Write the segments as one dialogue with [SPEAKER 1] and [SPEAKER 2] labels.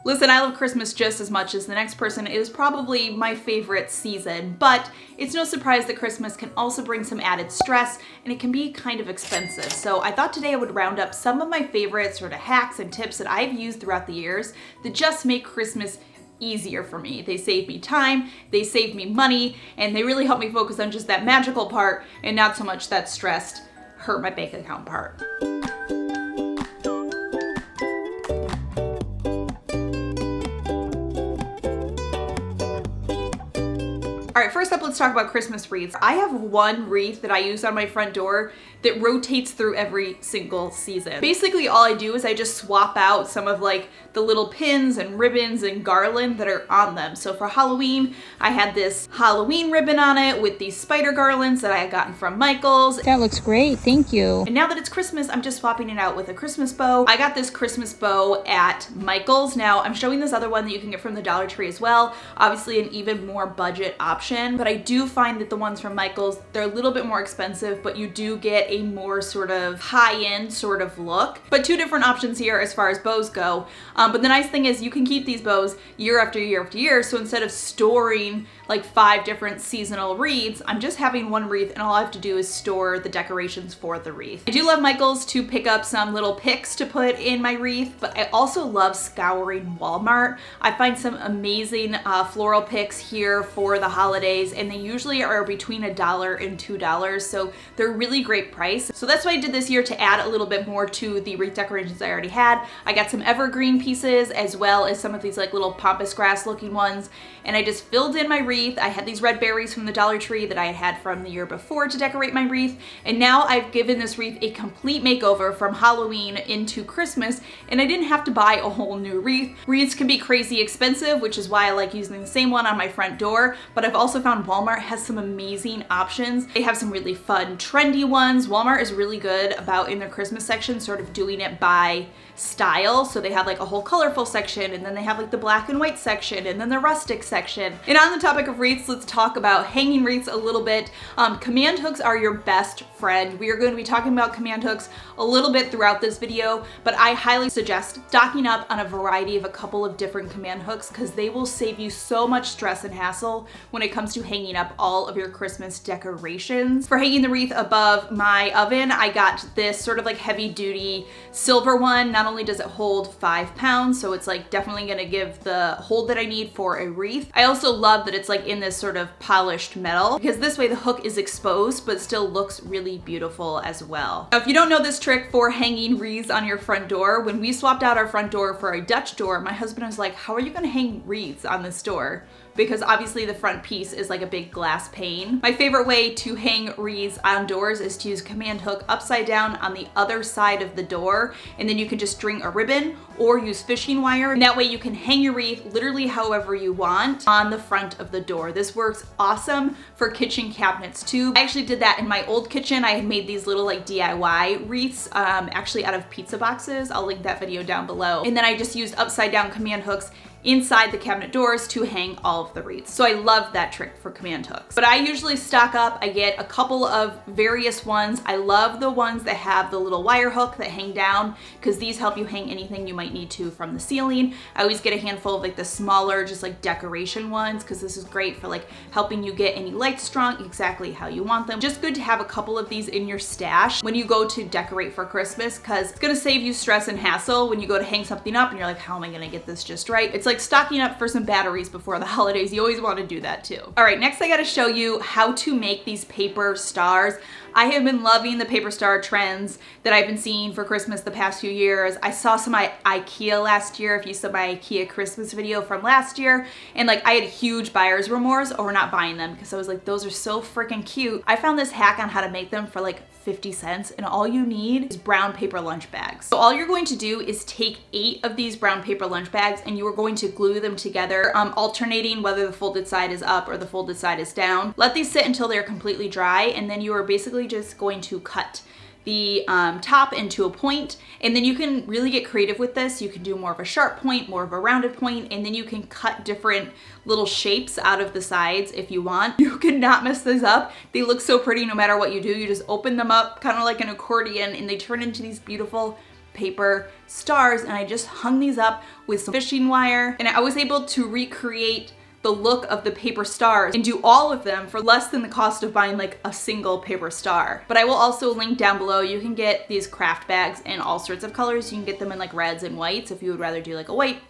[SPEAKER 1] Listen, I love Christmas just as much as the next person. It is probably my favorite season, but it's no surprise that Christmas can also bring some added stress and it can be kind of expensive. So I thought today I would round up some of my favorite sort of hacks and tips that I've used throughout the years that just make Christmas easier for me. They save me time, they save me money, and they really help me focus on just that magical part and not so much that stressed, hurt my bank account part. All right, first up, let's talk about Christmas wreaths. I have one wreath that I use on my front door that rotates through every single season. Basically, all I do is I just swap out some of like the little pins and ribbons and garland that are on them. So for Halloween, I had this Halloween ribbon on it with these spider garlands that I had gotten from Michael's.
[SPEAKER 2] That looks great, thank you.
[SPEAKER 1] And now that it's Christmas, I'm just swapping it out with a Christmas bow. I got this Christmas bow at Michael's. Now I'm showing this other one that you can get from the Dollar Tree as well. Obviously an even more budget option, but I do find that the ones from Michael's, they're a little bit more expensive, but you do get a more sort of high-end sort of look. But two different options here as far as bows go. But the nice thing is you can keep these bows year after year after year. So instead of storing like 5 different seasonal wreaths, I'm just having one wreath and all I have to do is store the decorations for the wreath. I do love Michael's to pick up some little picks to put in my wreath, but I also love scouring Walmart. I find some amazing floral picks here for the holidays, and they usually are between $1 and $2, so they're a really great price. So that's what I did this year to add a little bit more to the wreath decorations I already had. I got some evergreen pieces as well as some of these like little pampas grass looking ones, and I just filled in my wreath. I had these red berries from the Dollar Tree that I had from the year before to decorate my wreath, and now I've given this wreath a complete makeover from Halloween into Christmas, and I didn't have to buy a whole new wreath. Wreaths can be crazy expensive, which is why I like using the same one on my front door, but I've also found Walmart has some amazing options. They have some really fun, trendy ones. Walmart is really good about in their Christmas section sort of doing it by style. So they have like a whole colorful section, and then they have like the black and white section, and then the rustic section. And on the topic of wreaths, let's talk about hanging wreaths a little bit. Command hooks are your best friend. We are going to be talking about command hooks a little bit throughout this video, but I highly suggest stocking up on a variety of a couple of different command hooks because they will save you so much stress and hassle when it comes to hanging up all of your Christmas decorations. For hanging the wreath above my oven, I got this sort of like heavy duty silver one. Not only does it hold 5 pounds, so it's like definitely gonna give the hold that I need for a wreath. I also love that it's like in this sort of polished metal because this way the hook is exposed but still looks really beautiful as well. Now, if you don't know this trick for hanging wreaths on your front door, when we swapped out our front door for a Dutch door, my husband was like, how are you gonna hang wreaths on this door? Because obviously the front piece is like a big glass pane. My favorite way to hang wreaths on doors is to use command hook upside down on the other side of the door, and then you can just string a ribbon or use fishing wire. And that way you can hang your wreath literally however you want on the front of the door. This works awesome for kitchen cabinets too. I actually did that in my old kitchen. I had made these little like DIY wreaths actually out of pizza boxes. I'll link that video down below. And then I just used upside down command hooks inside the cabinet doors to hang all of the wreaths. So I love that trick for command hooks. But I usually stock up. I get a couple of various ones. I love the ones that have the little wire hook that hang down because these help you hang anything you might need to from the ceiling. I always get a handful of like the smaller, just like decoration ones because this is great for like helping you get any lights strung exactly how you want them. Just good to have a couple of these in your stash when you go to decorate for Christmas because it's gonna save you stress and hassle when you go to hang something up and you're like, how am I gonna get this just right? It's like stocking up for some batteries before the holidays. You always want to do that too. All right, next I got to show you how to make these paper stars. I have been loving the paper star trends that I've been seeing for Christmas the past few years. I saw some at IKEA last year, if you saw my IKEA Christmas video from last year, and like I had huge buyer's remorse over not buying them because I was like, those are so freaking cute. I found this hack on how to make them for like 50 cents, and all you need is brown paper lunch bags. So all you're going to do is take 8 of these brown paper lunch bags and you are going to glue them together, alternating whether the folded side is up or the folded side is down. Let these sit until they're completely dry, and then you are basically just going to cut the top into a point, and then you can really get creative with this. You can do more of a sharp point, more of a rounded point, and then you can cut different little shapes out of the sides if you want. You cannot mess these up. They look so pretty no matter what you do. You just open them up kind of like an accordion and they turn into these beautiful paper stars, and I just hung these up with some fishing wire, and I was able to recreate the look of the paper stars and do all of them for less than the cost of buying like a single paper star. But I will also link down below, you can get these craft bags in all sorts of colors. You can get them in like reds and whites if you would rather do like a white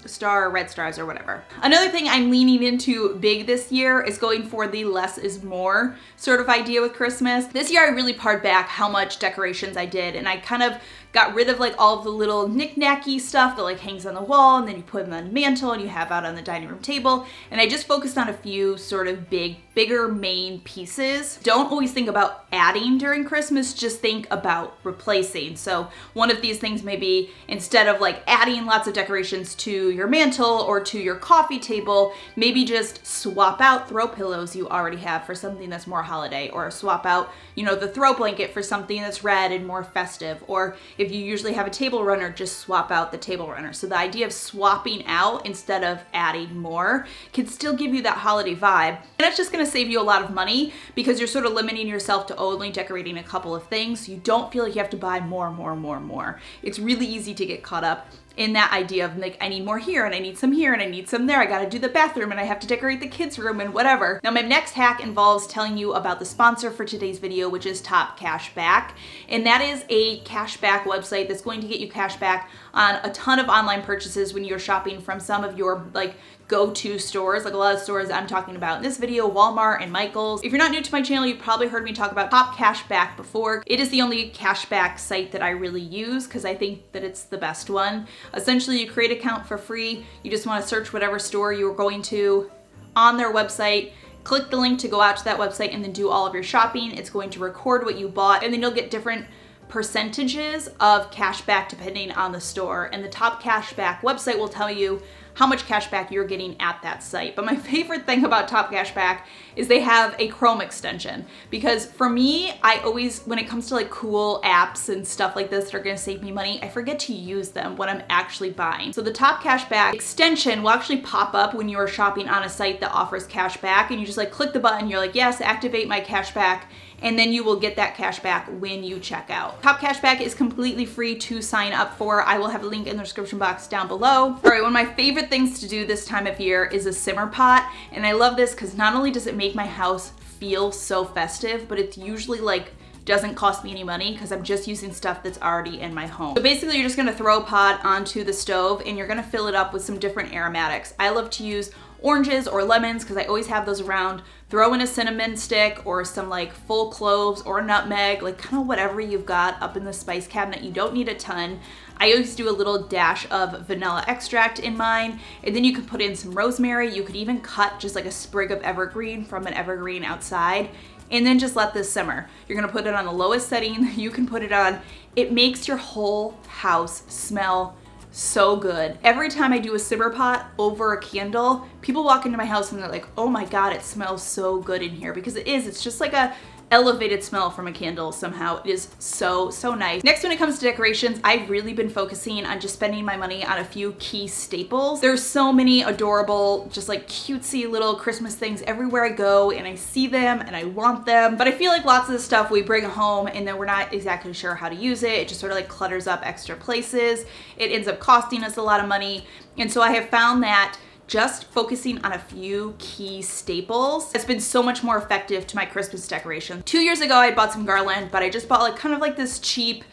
[SPEAKER 1] star, red stars, or whatever. Another thing I'm leaning into big this year is going for the less is more sort of idea with Christmas. This year I really pared back how much decorations I did, and I kind of got rid of like all of the little knick-knacky stuff that like hangs on the wall and then you put them on the mantle and you have out on the dining room table. And I just focused on a few sort of bigger main pieces. Don't always think about adding during Christmas, just think about replacing. So one of these things may be, instead of like adding lots of decorations to your mantle or to your coffee table, maybe just swap out throw pillows you already have for something that's more holiday, or swap out, you know, the throw blanket for something that's red and more festive. Or if you usually have a table runner, just swap out the table runner. So the idea of swapping out instead of adding more can still give you that holiday vibe. And it's just gonna save you a lot of money because you're sort of limiting yourself to only decorating a couple of things. You don't feel like you have to buy more. It's really easy to get caught up in that idea of like, I need more here and I need some here and I need some there. I gotta do the bathroom and I have to decorate the kids' room and whatever. Now my next hack involves telling you about the sponsor for today's video, which is Top Cashback. And that is a cashback website that's going to get you cash back on a ton of online purchases when you're shopping from some of your like go-to stores, like a lot of stores I'm talking about in this video, Walmart and Michaels. If you're not new to my channel, you've probably heard me talk about Top Cashback before. It is the only cashback site that I really use because I think that it's the best one. Essentially, you create an account for free. You just want to search whatever store you're going to on their website, click the link to go out to that website, and then do all of your shopping. It's going to record what you bought, and then you'll get different percentages of cashback depending on the store. And the Top Cashback website will tell you how much cashback you're getting at that site. But my favorite thing about Top Cashback is they have a Chrome extension, because for me, I always, when it comes to like cool apps and stuff like this that are gonna save me money, I forget to use them when I'm actually buying. So the Top Cashback extension will actually pop up when you're shopping on a site that offers cashback, and you just like click the button, you're like, yes, activate my cashback, and then you will get that cashback when you check out. Top Cashback is completely free to sign up for. I will have a link in the description box down below. All right, one of my favorite things to do this time of year is a simmer pot. And I love this because not only does it make my house feel so festive, but it's usually like doesn't cost me any money because I'm just using stuff that's already in my home. So basically you're just gonna throw a pot onto the stove and you're gonna fill it up with some different aromatics. I love to use oranges or lemons because I always have those around. Throw in a cinnamon stick or some like full cloves or nutmeg, like kind of whatever you've got up in the spice cabinet. You don't need a ton. I always do a little dash of vanilla extract in mine, and then you could put in some rosemary. You could even cut just like a sprig of evergreen from an evergreen outside, and then just let this simmer. You're gonna put it on the lowest setting that you can put it on. It makes your whole house smell so good. Every time I do a simmer pot over a candle, people walk into my house and they're like, oh my God, it smells so good in here, because it's just like a elevated smell from a candle somehow. It is so nice. Next, when it comes to decorations, I've really been focusing on just spending my money on a few key staples. There's so many adorable, just like cutesy little Christmas things everywhere I go, and I see them and I want them, but I feel like lots of the stuff we bring home and then we're not exactly sure how to use it. It just sort of like clutters up extra places. It ends up costing us a lot of money. And so I have found that just focusing on a few key staples has been so much more effective to my Christmas decoration. 2 years ago, I bought some Garland, but I just bought like kind of like this cheap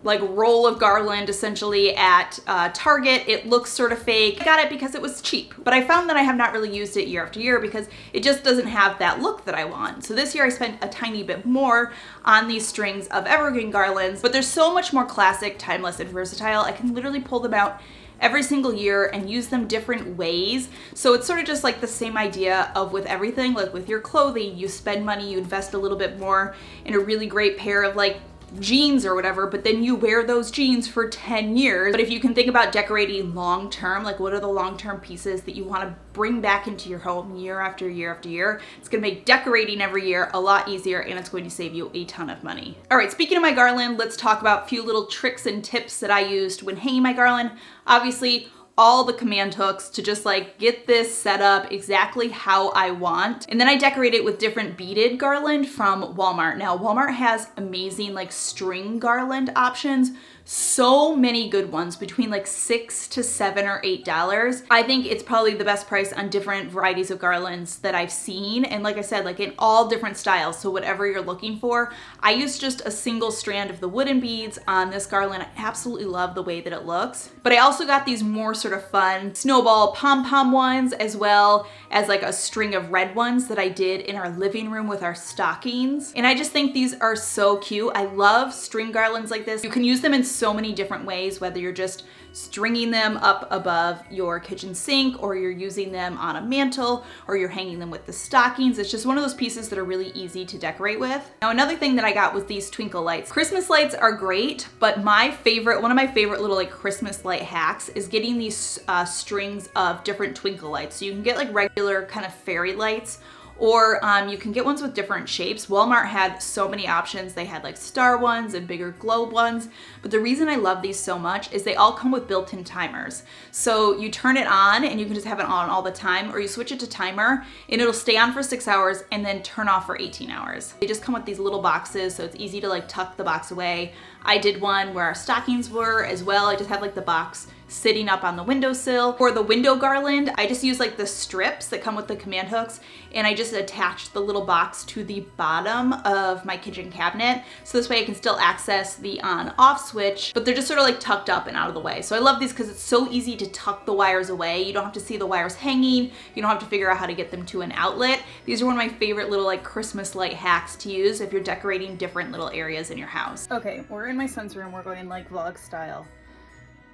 [SPEAKER 1] like roll of Garland essentially at Target. It looks sort of fake. I got it because it was cheap, but I found that I have not really used it year after year because it just doesn't have that look that I want. So this year I spent a tiny bit more on these strings of evergreen garlands, but they're so much more classic, timeless, and versatile. I can literally pull them out every single year and use them different ways. So it's sort of just like the same idea of with everything, like with your clothing, you spend money, you invest a little bit more in a really great pair of like jeans or whatever, but then you wear those jeans for 10 years. But if you can think about decorating long term, like what are the long term pieces that you want to bring back into your home year after year after year, it's going to make decorating every year a lot easier, and it's going to save you a ton of money. All right, speaking of my garland, let's talk about a few little tricks and tips that I used when hanging my garland. Obviously, all the command hooks to just like get this set up exactly how I want. And then I decorate it with different beaded garland from Walmart. Now, Walmart has amazing like string garland options. so many good ones between like $6 to $7 or $8. I think it's probably the best price on different varieties of garlands that I've seen. And like I said, like in all different styles. So whatever you're looking for, I used just a single strand of the wooden beads on this garland. I absolutely love the way that it looks. But I also got these more sort of fun snowball pom-pom ones, as well as like a string of red ones that I did in our living room with our stockings. And I just think these are so cute. I love string garlands like this. You can use them in so many different ways, whether you're just stringing them up above your kitchen sink, or you're using them on a mantle, or you're hanging them with the stockings. It's just one of those pieces that are really easy to decorate with. Now, another thing that I got was these twinkle lights. Christmas lights are great, but one of my favorite little like Christmas light hacks is getting these strings of different twinkle lights. So you can get like regular kind of fairy lights, or you can get ones with different shapes. Walmart had so many options. They had like star ones and bigger globe ones. But the reason I love these so much is they all come with built-in timers. So you turn it on and you can just have it on all the time, or you switch it to timer and it'll stay on for 6 hours and then turn off for 18 hours. They just come with these little boxes, so it's easy to like tuck the box away. I did one where our stockings were as well. I just had like the box sitting up on the windowsill. For the window garland, I just use like the strips that come with the command hooks, and I just attached the little box to the bottom of my kitchen cabinet. So this way I can still access the on-off switch, but they're just sort of like tucked up and out of the way. So I love these because it's so easy to tuck the wires away. You don't have to see the wires hanging. You don't have to figure out how to get them to an outlet. These are one of my favorite little like Christmas light hacks to use if you're decorating different little areas in your house. Okay, we're in my son's room. We're going like vlog style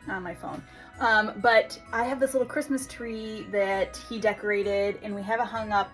[SPEAKER 1] on my phone. But I have this little Christmas tree that he decorated, and we have it hung up,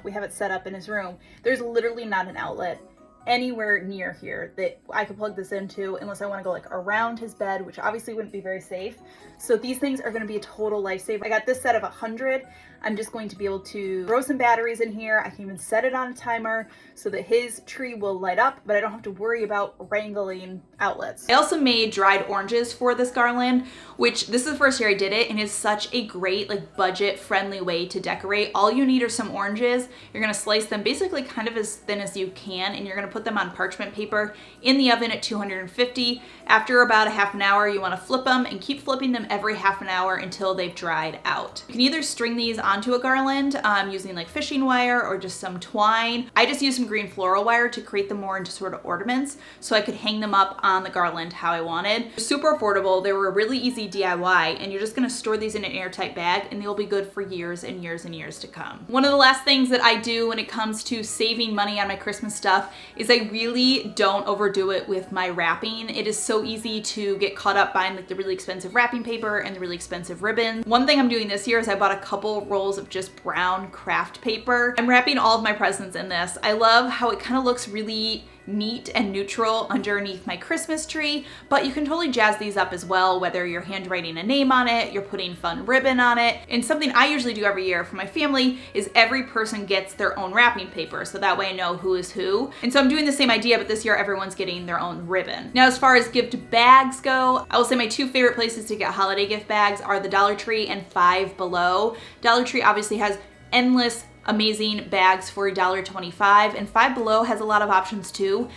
[SPEAKER 1] we have it set up in his room. There's literally not an outlet anywhere near here that I could plug this into unless I want to go like around his bed, which obviously wouldn't be very safe. So these things are going to be a total lifesaver. I got this set of 100. I'm just going to be able to throw some batteries in here. I can even set it on a timer so that his tree will light up, but I don't have to worry about wrangling outlets. I also made dried oranges for this garland, which this is the first year I did it, and is such a great like budget friendly way to decorate. All you need are some oranges. You're going to slice them basically kind of as thin as you can, and you're going to put them on parchment paper in the oven at 250. After about a half an hour, you want to flip them and keep flipping them every half an hour until they've dried out. You can either string these onto a garland using like fishing wire or just some twine. I just used some green floral wire to create them more into sort of ornaments so I could hang them up on the garland how I wanted. They're super affordable. They were a really easy DIY, and you're just going to store these in an airtight bag and they'll be good for years and years and years to come. One of the last things that I do when it comes to saving money on my Christmas stuff is I really don't overdo it with my wrapping. It is so easy to get caught up buying like the really expensive wrapping paper and the really expensive ribbon. One thing I'm doing this year is I bought a couple rolls of just brown craft paper. I'm wrapping all of my presents in this. I love how it kind of looks really neat and neutral underneath my Christmas tree, but you can totally jazz these up as well, whether you're handwriting a name on it, you're putting fun ribbon on it. And something I usually do every year for my family is every person gets their own wrapping paper, so that way I know who is who. And so I'm doing the same idea, but this year everyone's getting their own ribbon. Now, as far as gift bags go, I will say my two favorite places to get holiday gift bags are the Dollar Tree and Five Below. Dollar Tree obviously has endless amazing bags for $1.25, and Five Below has a lot of options too.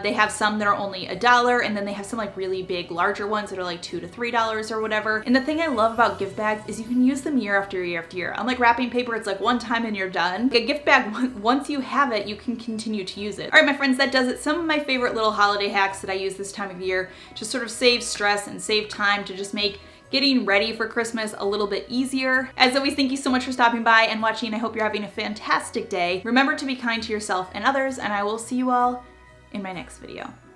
[SPEAKER 1] They have some that are only $1, and then they have some like really big larger ones that are like $2 to $3 or whatever. And the thing I love about gift bags is you can use them year after year after year. Unlike wrapping paper, it's like one time and you're done. A gift bag, once you have it, you can continue to use it. All right, my friends, that does it. Some of my favorite little holiday hacks that I use this time of year to sort of save stress and save time to just make getting ready for Christmas a little bit easier. As always, thank you so much for stopping by and watching. I hope you're having a fantastic day. Remember to be kind to yourself and others, and I will see you all in my next video.